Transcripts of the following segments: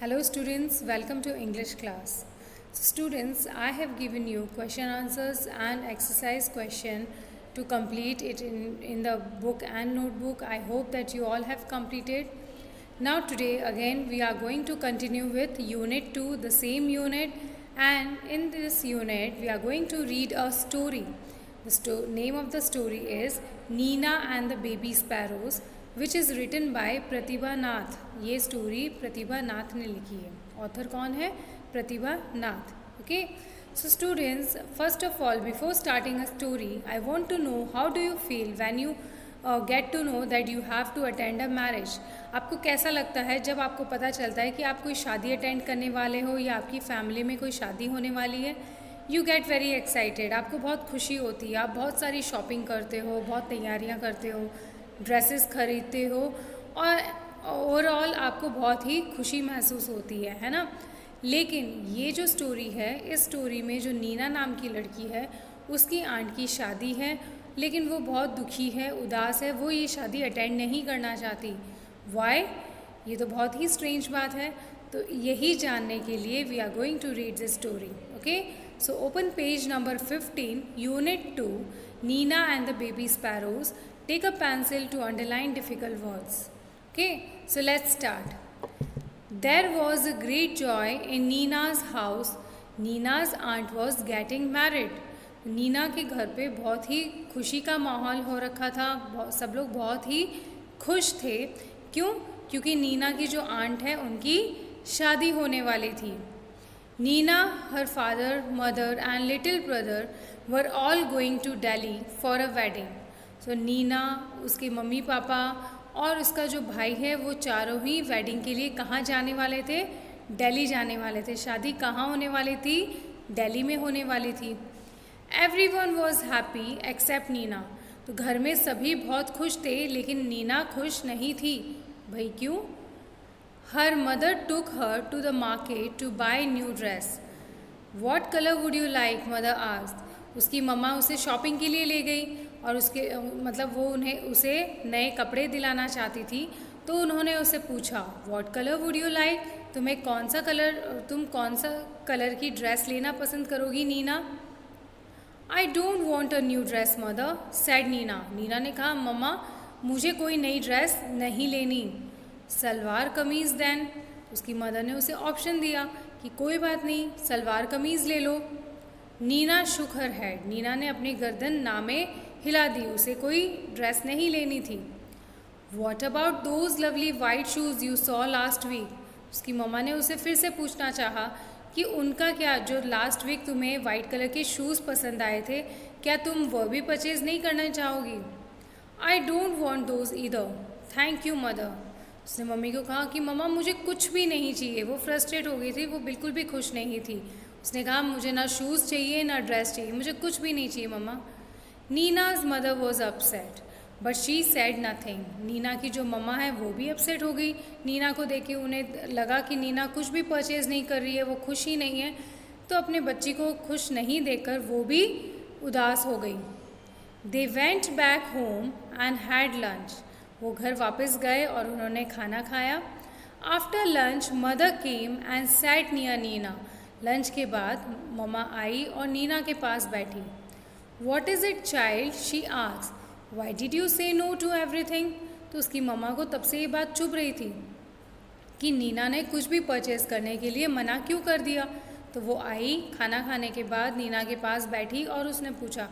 Hello students, welcome to English class. So students, I have given you question answers and exercise question to complete it in the book and notebook. I hope that you all have completed. Now today again we are going to continue with unit 2, the same unit, and in this unit we are going to read a story. The name of the story is Nina and the Baby Sparrows, which is written by Pratibha Nath. ये story प्रतिभा नाथ ने लिखी है. Author कौन है? Pratibha Nath. Okay, so students, first of all before starting a story I want to know how do you feel when you get to know that you have to attend a marriage. आपको कैसा लगता है जब आपको पता चलता है कि आप कोई शादी अटेंड करने वाले हो या आपकी फैमिली में कोई शादी होने वाली है? You get very excited. आपको बहुत खुशी होती है, आप बहुत सारी शॉपिंग करते हो, बहुत तैयारियाँ करते हो, ड्रेसेस खरीदते हो और ओवरऑल आपको बहुत ही खुशी महसूस होती है ना. लेकिन ये जो स्टोरी है, इस स्टोरी में जो नीना नाम की लड़की है उसकी आंट की शादी है, लेकिन वो बहुत दुखी है, उदास है, वो ये शादी अटेंड नहीं करना चाहती. वाई? ये तो बहुत ही स्ट्रेंज बात है. तो यही जानने के लिए we are going to read this story. Okay, so open page number 15, unit 2, Nina and the baby sparrows. Take a pencil to underline difficult words. Okay, so let's start. There was a great joy in Nina's house. Nina's aunt was getting married. Nina के घर पे बहुत ही खुशी का माहौल हो रखा था. सब लोग बहुत ही खुश थे. क्यों? क्योंकि नीना की जो आंट है उनकी शादी होने वाली थी. Nina, her father, mother and little brother were all going to Delhi for a wedding. तो नीना, उसके मम्मी पापा और उसका जो भाई है वो चारों ही वेडिंग के लिए कहाँ जाने वाले थे? दिल्ली जाने वाले थे. शादी कहाँ होने वाली थी? दिल्ली में होने वाली थी. Everyone was happy except Nina. तो घर में सभी बहुत खुश थे, लेकिन नीना खुश नहीं थी. भाई क्यों? हर mother took her to the market to buy new dress. What colour would you like? Mother asked. उसकी मम्मा उसे शॉपिंग के लिए ले गई और उसके मतलब वो उसे नए कपड़े दिलाना चाहती थी. तो उन्होंने उसे पूछा, what colour would you like? तुम कौन सा कलर की ड्रेस लेना पसंद करोगी Nina? I don't want a new dress mother, said Nina. Nina ने कहा, मम्मा मुझे कोई नई ड्रेस नहीं लेनी. सलवार कमीज़ देन. उसकी मदर ने उसे ऑप्शन दिया कि कोई बात नहीं, सलवार कमीज़ ले लो. नीना शुक हर हेड. नीना ने अपनी गर्दन ना में हिला दी. उसे कोई ड्रेस नहीं लेनी थी. What about those lovely white shoes you saw last week? उसकी मम्मा ने उसे फिर से पूछना चाहा कि उनका क्या, जो लास्ट वीक तुम्हें वाइट कलर के शूज़ पसंद आए थे, क्या तुम वह भी परचेज़ नहीं करना चाहोगी? I don't want those either, thank you mother. उसने मम्मी को कहा कि मम्मा मुझे कुछ भी नहीं चाहिए. वो फ्रस्ट्रेट हो गई थी, वो बिल्कुल भी खुश नहीं थी. उसने कहा, मुझे ना शूज़ चाहिए ना ड्रेस चाहिए, मुझे कुछ भी नहीं चाहिए mumma. Nina's mother was upset but she said nothing. Nina की जो मम्मा है वो भी अपसेट हो गई. नीना को देख के उन्हें लगा कि नीना कुछ भी परचेज़ नहीं कर रही है, वो खुश ही नहीं है. तो अपने बच्ची को खुश नहीं देखकर वो भी उदास हो गई. They went back home and had lunch. वो घर वापस गए और उन्होंने खाना खाया. After lunch mother came and sat near Nina. Lunch के बाद मम्मा आई और नीना के पास बैठी. What is it child? She asked. Why did you say no to everything? तो उसकी मम्मा को तब से ये बात चुभ रही थी कि नीना ने कुछ भी परचेज़ करने के लिए मना क्यों कर दिया. तो वो आई, खाना खाने के बाद नीना के पास बैठी और उसने पूछा,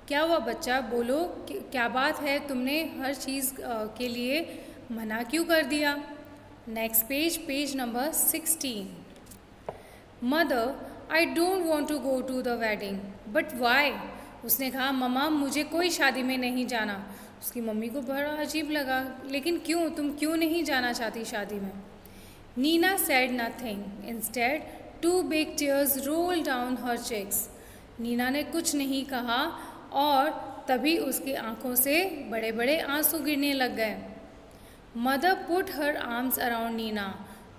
क्या हुआ बच्चा, बोलो क्या बात है, तुमने हर चीज़ के लिए मना क्यों कर दिया? Next page, page number 16. Mother, I don't want to go to the wedding. But why? उसने कहा, मम्मा मुझे कोई शादी में नहीं जाना. उसकी मम्मी को बड़ा अजीब लगा, लेकिन क्यों, तुम क्यों नहीं जाना चाहती शादी में? Nina said nothing. Instead two big tears roll down her cheeks. Nina ने कुछ नहीं कहा और तभी उसकी आंखों से बड़े बड़े आंसू गिरने लग गए. Mother put her arms around Nina.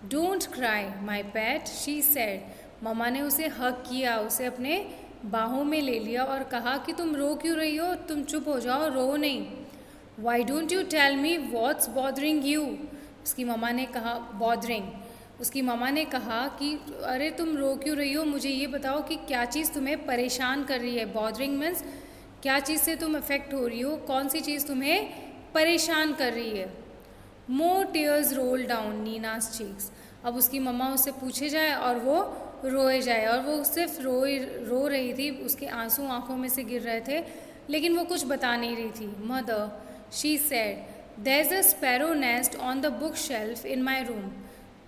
Don't cry my pet, she said. Mumma ने उसे हग किया, उसे अपने बाहों में ले लिया और कहा कि तुम रो क्यों रही हो, तुम चुप हो जाओ, रो नहीं. Why don't you tell me what's bothering you? उसकी मम्मा ने कहा, बॉदरिंग. उसकी मम्मा ने कहा कि अरे तुम रो क्यों रही हो, मुझे ये बताओ कि क्या चीज़ तुम्हें परेशान कर रही है। बॉदरिंग मीन्स क्या चीज़ से तुम अफेक्ट हो रही हो, कौन सी चीज़ तुम्हें परेशान कर रही है। More tears roll down Nina's cheeks. अब उसकी मम्मा उससे पूछे जाए और वो रोए जाए, और वो सिर्फ रो रही थी, उसके आंसू आंखों में से गिर रहे थे, लेकिन वो कुछ बता नहीं रही थी। Mother, she said, there is a sparrow nest on the book shelf in my room.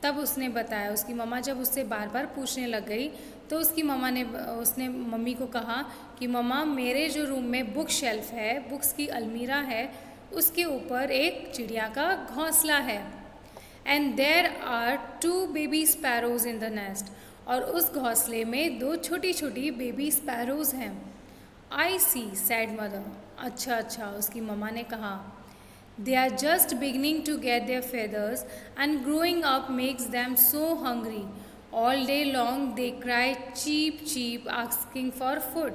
तब उसने बताया, उसकी मम्मा जब उससे बार बार पूछने लग गई तो उसने मम्मी को कहा कि मम्मा मेरे जो रूम में बुक शेल्फ है, बुक्स की अलमीरा है, उसके ऊपर एक चिड़िया का घोंसला है। And there are 2 baby sparrows in the nest. और उस घोंसले में 2 छोटी छोटी बेबी स्पैरोज हैं। I see said mother. अच्छा अच्छा, उसकी मम्मा ने कहा। They are just beginning to get their feathers and growing up makes them so hungry. All day long they cry cheep cheep asking for food.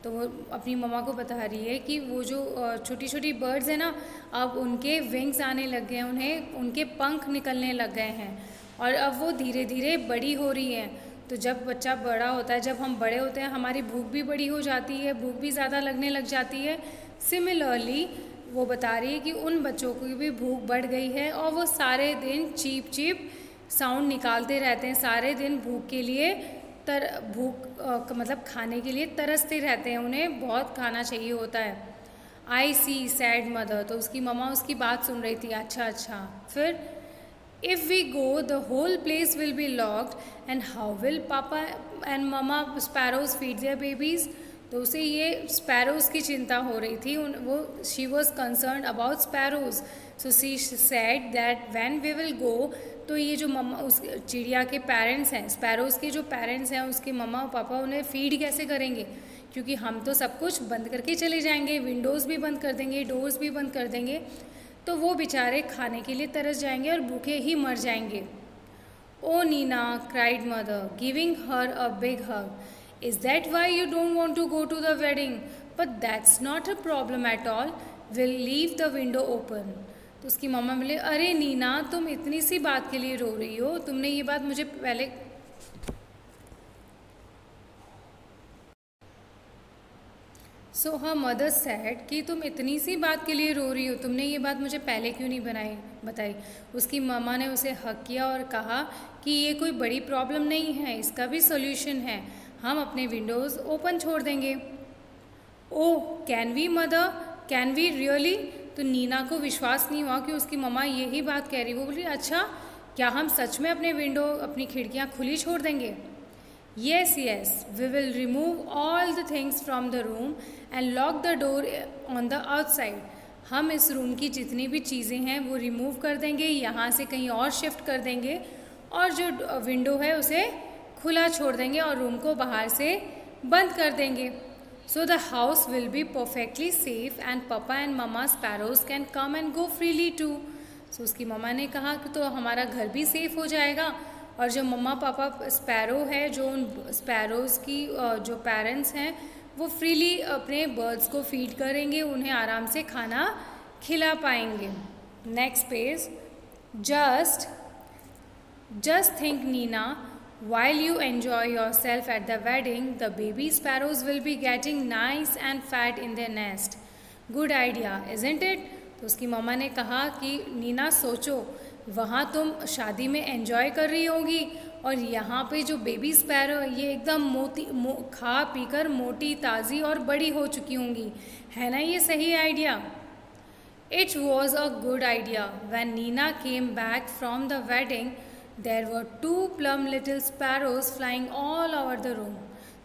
तो वो अपनी मम्मा को बता रही है कि वो जो छोटी छोटी बर्ड्स हैं ना, अब उनके विंग्स आने लग गए हैं, उन्हें उनके पंख निकलने लग गए हैं, और अब वो धीरे धीरे बड़ी हो रही हैं। तो जब बच्चा बड़ा होता है, जब हम बड़े होते हैं, हमारी भूख भी बड़ी हो जाती है, भूख भी ज़्यादा लगने लग जाती है। सिमिलरली वो बता रही है कि उन बच्चों की भी भूख बढ़ गई है, और वो सारे दिन चीप चीप साउंड निकालते रहते हैं, सारे दिन भूख के लिए मतलब खाने के लिए तरसते रहते हैं, उन्हें बहुत खाना चाहिए होता है। आई सी सैड मदर। तो उसकी मम्मा उसकी बात सुन रही थी। अच्छा अच्छा, फिर if we go the whole place will be locked and how will papa and mama sparrows feed their babies. तो उसे ये स्पैरोज की चिंता हो रही थी, वो she was concern about sparrows. So she said that when we will go, तो ये जो मम्मा उस चिड़िया के पेरेंट्स हैं, स्पैरोज़ के जो पेरेंट्स हैं, उसके मम्मा और पापा उन्हें फीड कैसे करेंगे, क्योंकि हम तो सब कुछ बंद करके चले जाएंगे, विंडोज़ भी बंद कर देंगे, डोर्स भी बंद कर देंगे, तो वो बेचारे खाने के लिए तरस जाएंगे और भूखे ही मर जाएंगे। Oh Nina, cried mother, giving her a big hug, is that why you don't want to go to the wedding? But that's not a problem at all, will leave the window open. तो उसकी मम्मा बोले, अरे नीना, तुम इतनी सी बात के लिए रो रही हो, तुमने ये बात मुझे पहले सो हर मदर सेड कि तुम इतनी सी बात के लिए रो रही हो, तुमने ये बात मुझे पहले क्यों नहीं बताई। उसकी मम्मा ने उसे हक किया और कहा कि ये कोई बड़ी प्रॉब्लम नहीं है, इसका भी सोल्यूशन है, हम अपने विंडोज़ ओपन छोड़ देंगे। Oh can we mother, can we really? तो नीना को विश्वास नहीं हुआ कि उसकी मम्मा यही बात कह रही। वो बोली, अच्छा क्या हम सच में अपने विंडो, अपनी खिड़कियाँ खुली छोड़ देंगे? Yes yes, we will remove all the things from the room and lock the door on the outside. हम इस रूम की जितनी भी चीज़ें हैं वो रिमूव कर देंगे, यहाँ से कहीं और शिफ्ट कर देंगे, और जो विंडो है उसे खुला छोड़ देंगे और रूम को बाहर से बंद कर देंगे। So the house will be perfectly safe and Papa and Mama sparrows can come and go freely too. So उसकी मम्मा ने कहा कि तो हमारा घर भी सेफ हो जाएगा, और जो मम्मा पापा स्पैरो है, जो उन स्पैरोज़ की जो पेरेंट्स हैं, वो फ्रीली अपने बर्ड्स को फीड करेंगे, उन्हें आराम से खाना खिला पाएंगे। Next page, just think Nina, while you enjoy yourself at the wedding, the baby sparrows will be getting nice and fat in their nest. Good idea, isn't it? तो उसकी मम्मा ने कहा कि नीना सोचो, वहाँ तुम शादी में एंजॉय कर रही होगी, और यहाँ पे जो बेबी स्पैरो ये एकदम खा पी कर मोटी, ताज़ी और बड़ी हो चुकी होंगी, है ना ये सही idea? It was a good idea. When Nina came back from the wedding, there were 2 plump little sparrows flying all over the room.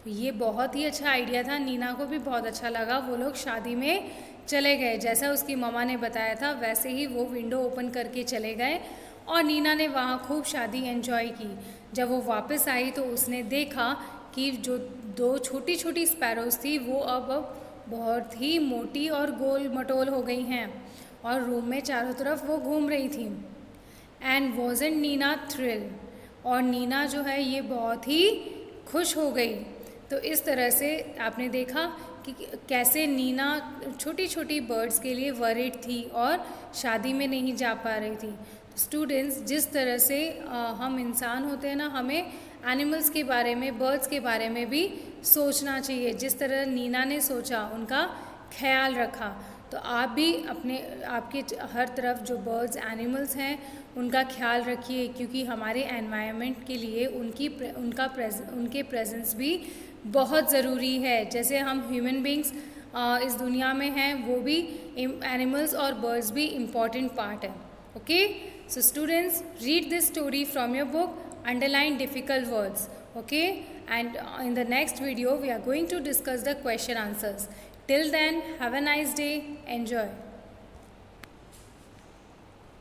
तो ये बहुत ही अच्छा आइडिया था, नीना को भी बहुत अच्छा लगा। वो लोग शादी में चले गए, जैसा उसकी मम्मा ने बताया था वैसे ही वो विंडो ओपन करके चले गए, और नीना ने वहाँ खूब शादी एंजॉय की। जब वो वापस आई तो उसने देखा कि जो 2 छोटी छोटी स्पैरोज थी वो अब बहुत ही मोटी और गोल मटोल हो गई हैं, और रूम में चारों तरफ वो घूम रही थी। एंड वॉजेंट नीना थ्रिल, और नीना जो है ये बहुत ही खुश हो गई। तो इस तरह से आपने देखा कि कैसे नीना छोटी छोटी बर्ड्स के लिए वरीड थी और शादी में नहीं जा पा रही थी। स्टूडेंट्स, जिस तरह से हम इंसान होते हैं ना, हमें एनिमल्स के बारे में, बर्ड्स के बारे में भी सोचना चाहिए। जिस तरह नीना ने सोचा, उनका ख्याल रखा, तो आप भी आपके हर तरफ जो बर्ड्स, एनिमल्स हैं, उनका ख्याल रखिए, क्योंकि हमारे एनवायरनमेंट के लिए उनके प्रेजेंस भी बहुत ज़रूरी है। जैसे हम ह्यूमन बींग्स इस दुनिया में हैं, वो भी एनिमल्स और बर्ड्स भी इम्पॉर्टेंट पार्ट है। Okay, so students, read this story from your book, underline difficult words, okay, and in the next video we are going to discuss the question answers. Till then, have a nice day, enjoy.